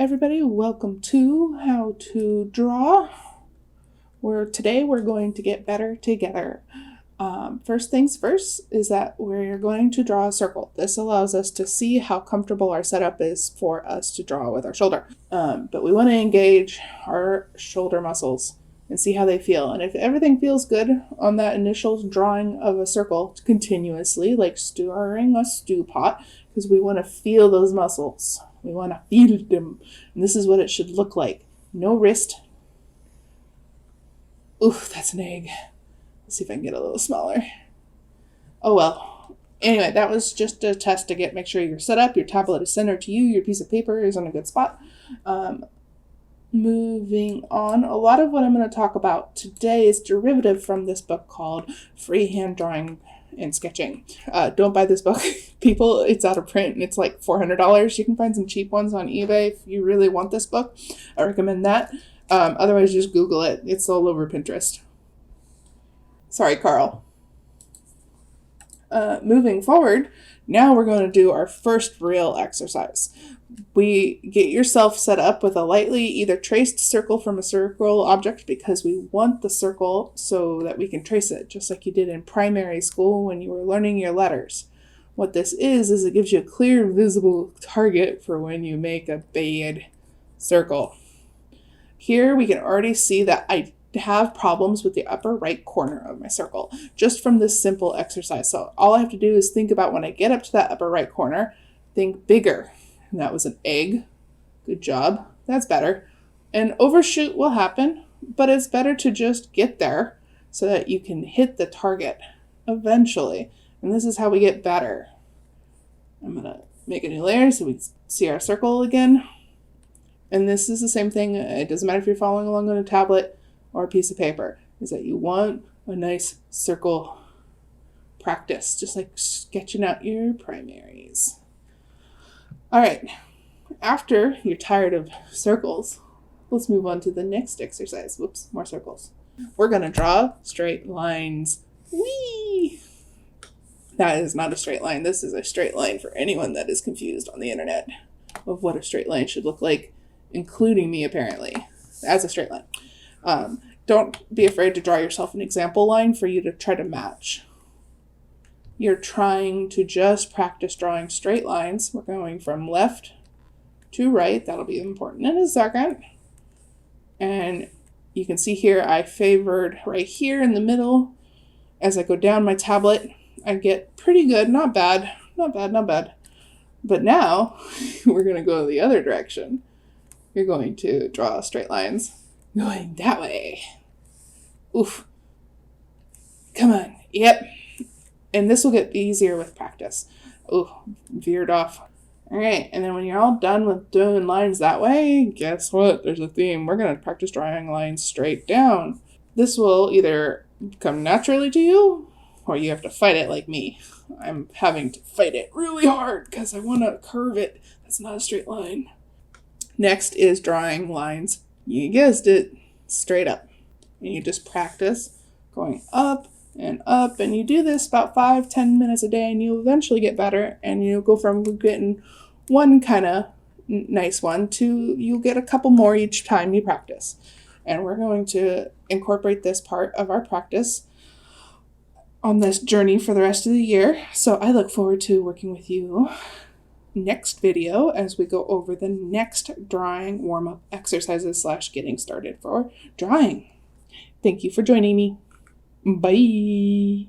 everybody, welcome to How to Draw, where today we're going to get better together. First things first is that we're going to draw a circle. This allows us to see how comfortable our setup is for us to draw with our shoulder. But we want to engage our shoulder muscles and see how they feel. And if everything feels good on that initial drawing of a circle continuously, like stirring a stew pot, because we want to feel those muscles. We want to feel them. And this is what it should look like. No wrist. Oof, that's an egg. Let's see if I can get a little smaller. Oh well. Anyway, that was just a test to make sure you're set up, your tablet is centered to you, your piece of paper is on a good spot. Moving on, a lot of what I'm going to talk about today is derivative from this book called Freehand Drawing and Sketching. Don't buy this book, people. It's out of print and it's like $400. You can find some cheap ones on eBay if you really want this book. I recommend that. Otherwise, just Google it. It's all over Pinterest. Sorry, Carl. Moving forward, now we're going to do our first real exercise. We get yourself set up with a lightly either traced circle from a circle object because we want the circle so that we can trace it, just like you did in primary school when you were learning your letters. What this is it gives you a clear, visible target for when you make a bad circle. Here we can already see that I have problems with the upper right corner of my circle just from this simple exercise. So all I have to do is think about when I get up to that upper right corner, think bigger. And that was an egg. Good job. That's better. An overshoot will happen, but it's better to just get there so that you can hit the target eventually. And this is how we get better. I'm going to make a new layer so we can see our circle again. And this is the same thing. It doesn't matter if you're following along on a tablet or a piece of paper, is that you want a nice circle practice, just like sketching out your primaries. All right, after you're tired of circles, let's move on to the next exercise. Whoops, more circles. We're going to draw straight lines. Whee! That is not a straight line. This is a straight line for anyone that is confused on the internet of what a straight line should look like, including me apparently, as a straight line. Don't be afraid to draw yourself an example line for you to try to match. You're trying to just practice drawing straight lines. We're going from left to right. That'll be important in a second. And you can see here I favored right here in the middle. As I go down my tablet, I get pretty good. Not bad. Not bad, not bad. But now we're going to go the other direction. You're going to draw straight lines going that way. Oof. Come on. Yep. And this will get easier with practice. Oh, veered off. All right, and then when you're all done with doing lines that way, guess what? There's a theme. We're going to practice drawing lines straight down. This will either come naturally to you, or you have to fight it like me. I'm having to fight it really hard because I want to curve it. That's not a straight line. Next is drawing lines, you guessed it, straight up. And you just practice going up, and you do this about 5-10 minutes a day, and you'll eventually get better, and you'll go from getting one kind of nice one to you'll get a couple more each time you practice. And we're going to incorporate this part of our practice on this journey for the rest of the year. So I look forward to working with you next video as we go over the next drawing warm-up exercises / getting started for drawing. Thank you for joining me. Bye.